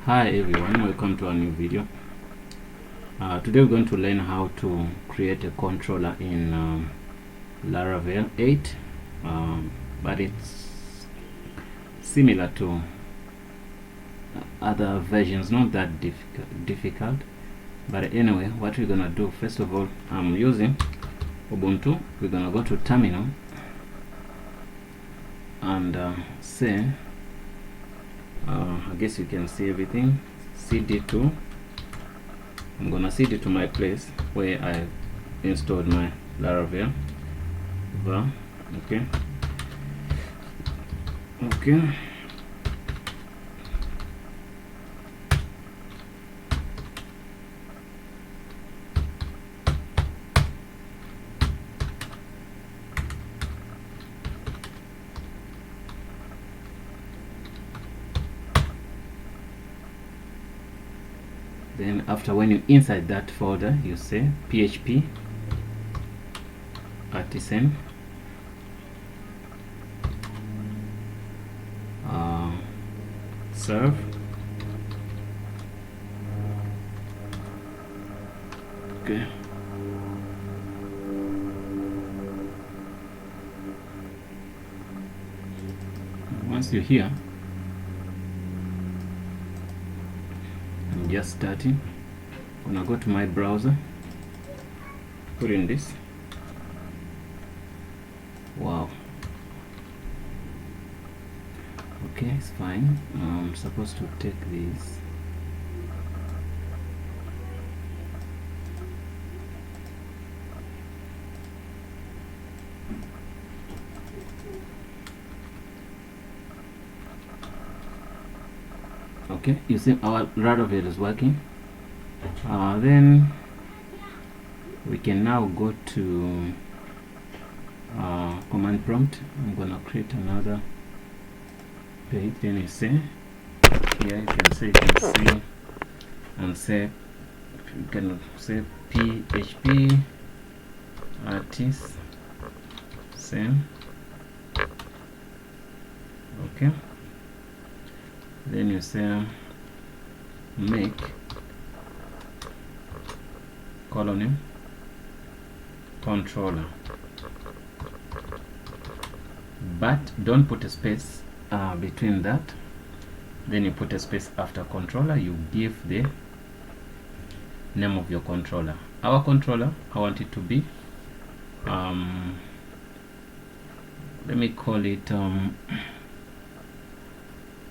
Hi everyone, welcome to a new video. Today we're going to learn how to create a controller in Laravel 8, but it's similar to other versions, not that difficult. But anyway, what we're gonna do, first of all, I'm using Ubuntu. We're gonna go to terminal and say I guess you can see everything. cd2. I'm gonna cd to my place where I installed my Laravel. Okay. Then after, when you inside that folder, you say php artisan serve okay. Once you're here, I'm just starting. I'm gonna go to my browser, put in this. Wow. Okay, it's fine. I'm supposed to take this. Okay, you see our Laravel is working. Then we can now go to command prompt. I'm gonna create another page. Then you say here, you can see and say, you can say php artisan. Okay, then you say make colon controller, but don't put a space between that. Then you put a space after controller. You give the name of your controller. Our controller, I want it to be let me call it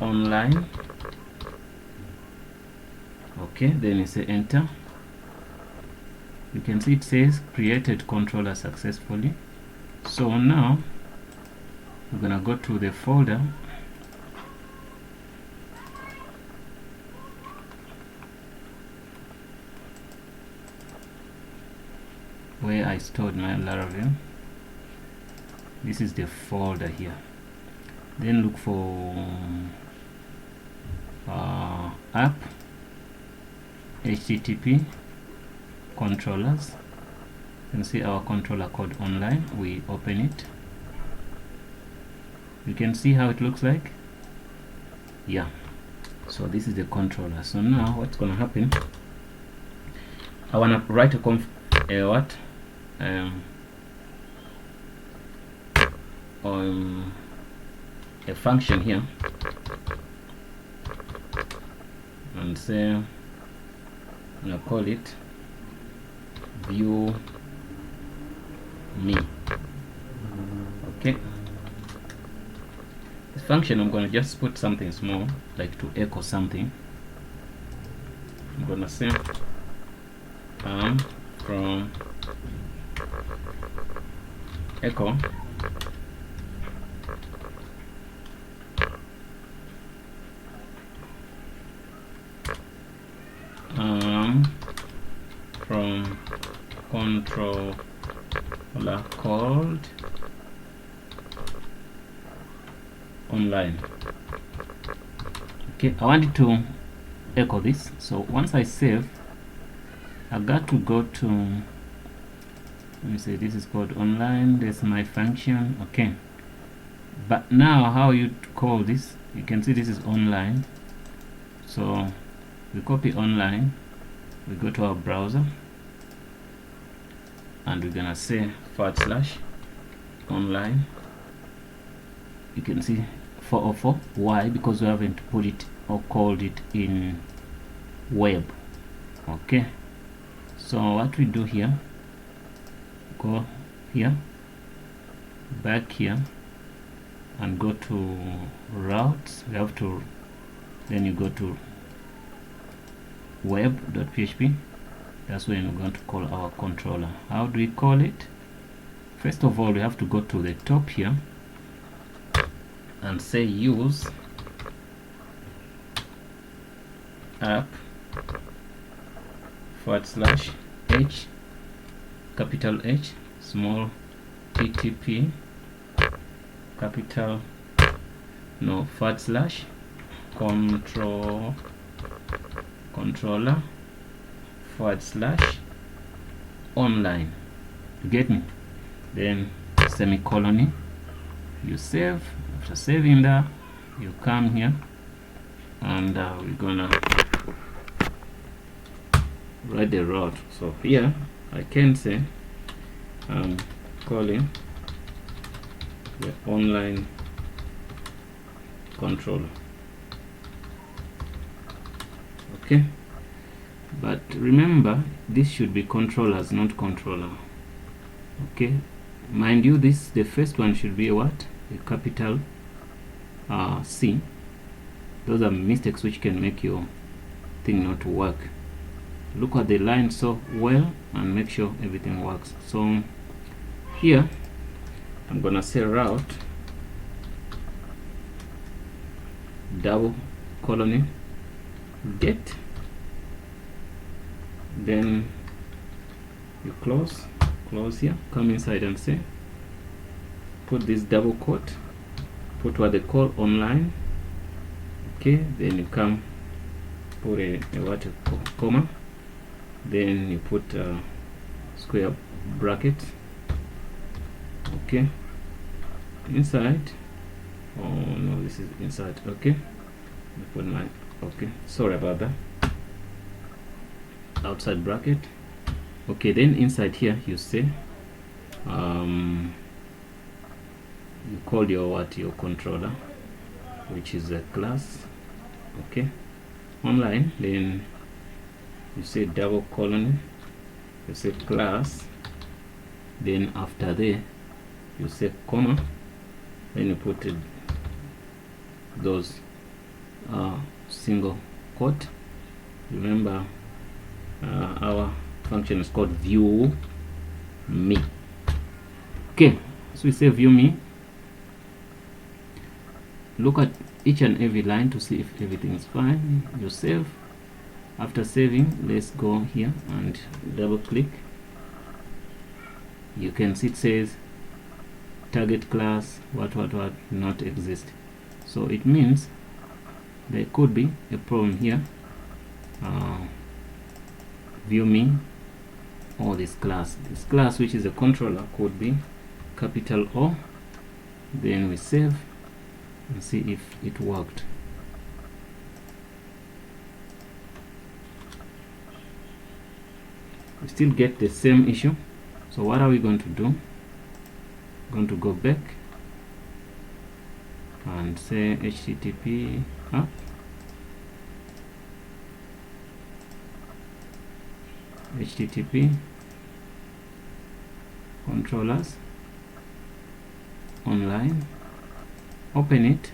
online. Okay, then you say enter. You can see it says created controller successfully. So now we're gonna go to the folder where I stored my Laravel. This is the folder here. Then look for app http controllers. You can see our controller code online. We open it. You can see how it looks like. Yeah, so this is the controller. So now what's gonna happen, I wanna write a a function here and say, I'm gonna call it view me. Okay, this function, I'm gonna just put something small, like to echo something. I'm gonna say from echo from controller called online. Okay, I want it to echo this. So once I save, I got to go to, let me say this is called online. There's my function. Okay, but now how you call this, you can see this is online. So We copy online, we go to our browser, and we're gonna say /online. You can see 404. Why? Because we haven't put it or called it in web. Okay, so what we do here, go here, back here, and go to routes. We have to, then you go to web.php. That's when we're going to call our controller. How do we call it? First of all, we have to go to the top here and say use app /h, capital H, small ttp, capital no, /controller /online. You get me? Then semicolon. You save. After saving that, you come here, and we're gonna write the route. So here I can say I'm calling the online controller. Okay, but remember, this should be controllers, not controller. Okay, mind you, the first one should be what? A capital C. Those are mistakes which can make your thing not work. Look at the line so well and make sure everything works. So here I'm gonna say route :: get, then you close here, come inside and say, put this double quote, put what they call online. Okay, then you come put a comma, then you put a square bracket. Okay, inside, oh no, this is inside. Okay, I put my, okay, sorry about that, outside bracket. Okay, then inside here you say you call your controller, which is a class. Okay, online, then you say double colon, you say class, then after there you say comma, then you put those single quote. Remember, our function is called view me. Okay, so we say view me. Look at each and every line to see if everything is fine. You save. After saving, let's go here and double click. You can see it says target class what not exist. So it means there could be a problem here. View me, or this class which is a controller could be capital O. Then we save and see if it worked. We still get the same issue. So what are we going to do? Going to go back and say http up, http controllers online, open it,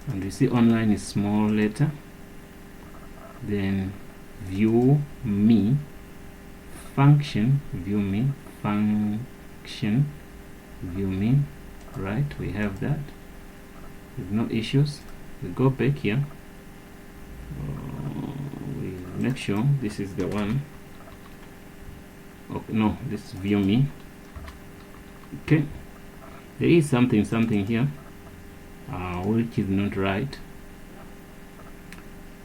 and you see online is small letter, then view me function, view me function, view me, right? We have that with no issues. We go back here, we make sure this is the one. Okay, no, this is view me. Okay, there is something here which is not right.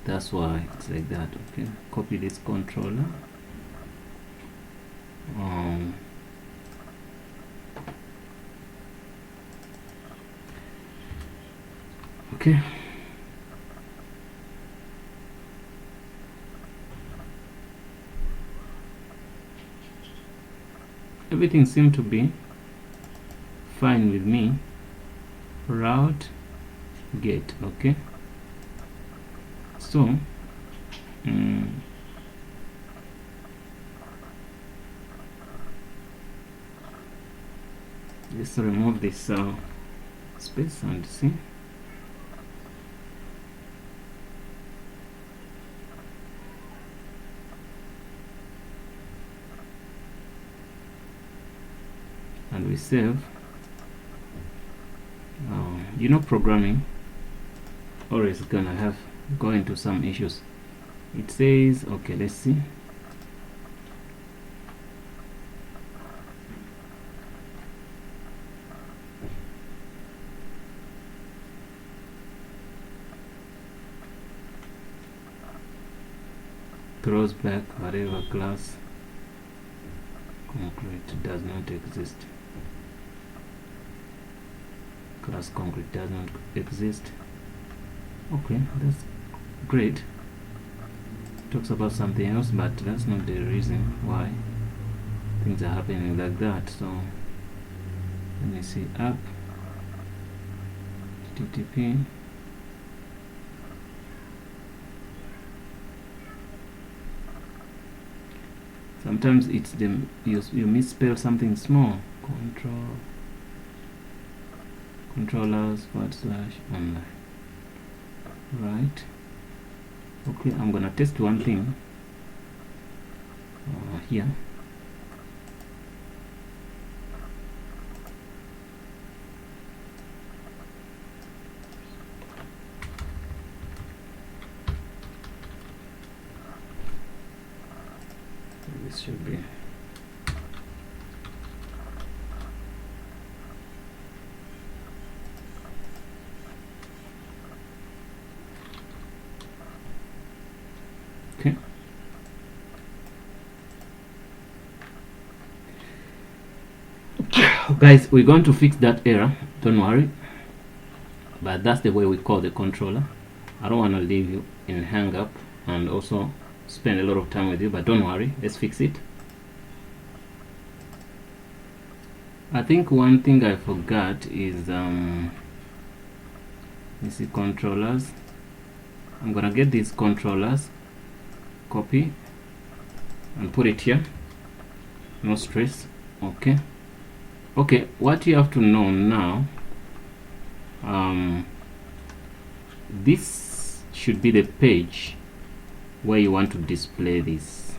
That's why it's like that. Okay, copy this controller. Okay, everything seemed to be fine with me. Route get. Okay, so let's remove this space and see. And we save. You know, programming always gonna go into some issues. It says, okay, let's see. Throws back whatever class concrete does not exist. Class concrete does not exist. Okay, that's great. Talks about something else, but that's not the reason why things are happening like that. So let me see, app http sometimes it's the you misspell something small. Controllers/online. Right. Okay, I'm gonna test one thing here. This should be okay. Guys, we're going to fix that error, don't worry, but that's the way we call the controller. I don't want to leave you in hang up and also spend a lot of time with you, but don't worry, let's fix it. I think one thing I forgot is you see controllers. I'm gonna get these controllers, copy and put it here, no stress. Okay, what you have to know now, this should be the page where you want to display this.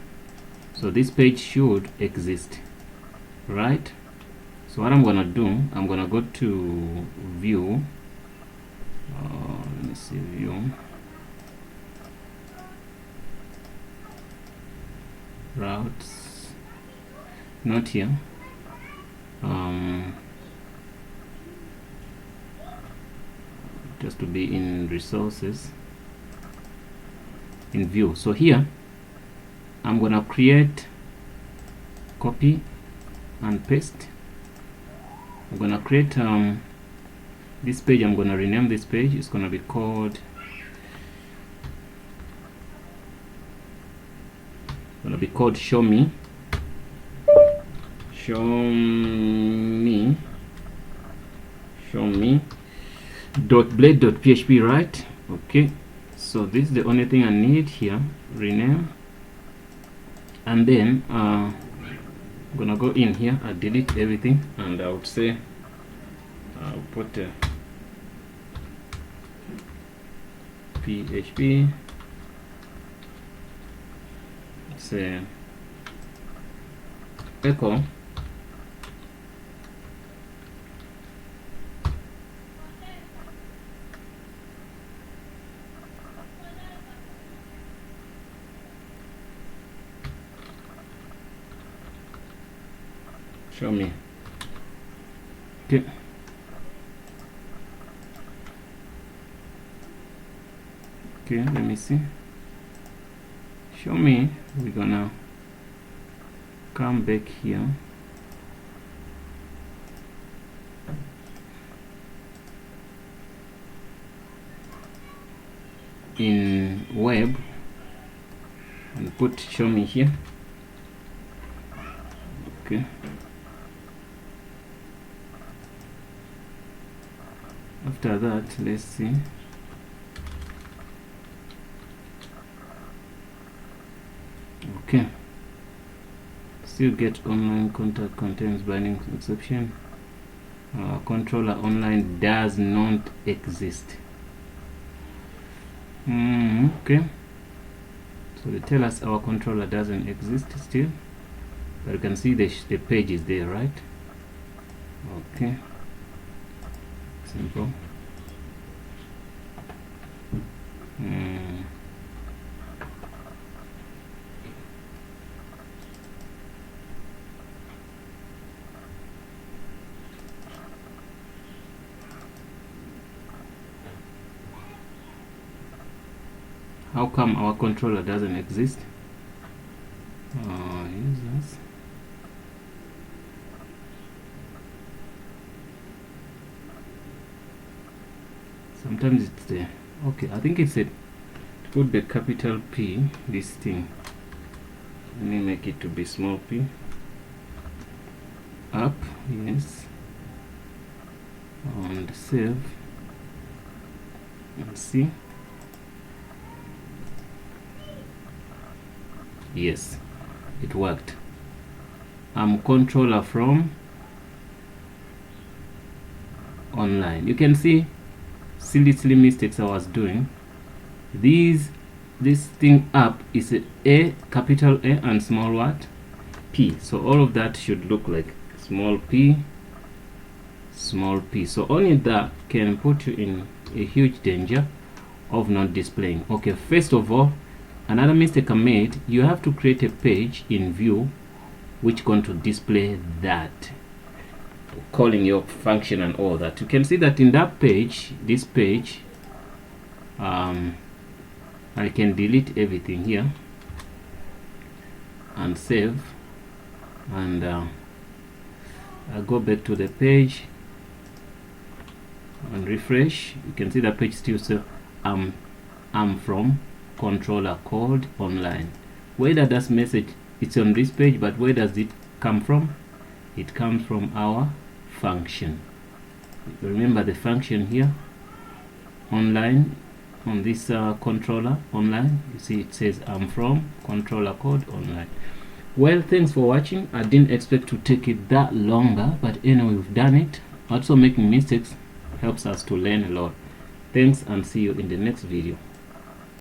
So this page should exist, right? So what I'm gonna do, I'm gonna go to view, let me see, view, routes, not here, just to be in resources, in view. So here I'm gonna create, copy and paste. I'm gonna create this page. I'm gonna rename this page. It's gonna be called show me .blade.php, right? Okay, so this is the only thing I need here. Rename, and then I'm gonna go in here and delete everything, and I would say I'll put PHP, say echo show me. Okay, let me see. Show me. We're gonna come back here. In web and put show me here. Okay, After that, let's see. Okay, still get online contact contains binding exception. Controller online does not exist. Okay, so they tell us our controller doesn't exist still, but you can see the page is there, right? Okay, simple. How come our controller doesn't exist? Users. Sometimes it's there. Okay, I think it's a put the capital P, this thing. Let me make it to be small p. Up, yes. And save. And see. Yes, it worked. I'm controller from online. You can see silly mistakes I was doing. This thing up is a capital A and small what? P. So all of that should look like small p, small p. So only that can put you in a huge danger of not displaying. Okay, first of all, another mistake I made, you have to create a page in view which going to display that, calling your function and all that. You can see that in that page, this page, I can delete everything here and save, and I go back to the page and refresh. You can see the page still says I'm from controller called online. Where does that message, it's on this page, but where does it come from? It comes from our function. Remember the function here, online, on this controller online. You see it says I'm from controller code online. Well, thanks for watching. I didn't expect to take it that longer, but anyway, we've done it. Also, making mistakes helps us to learn a lot. Thanks, and see you in the next video.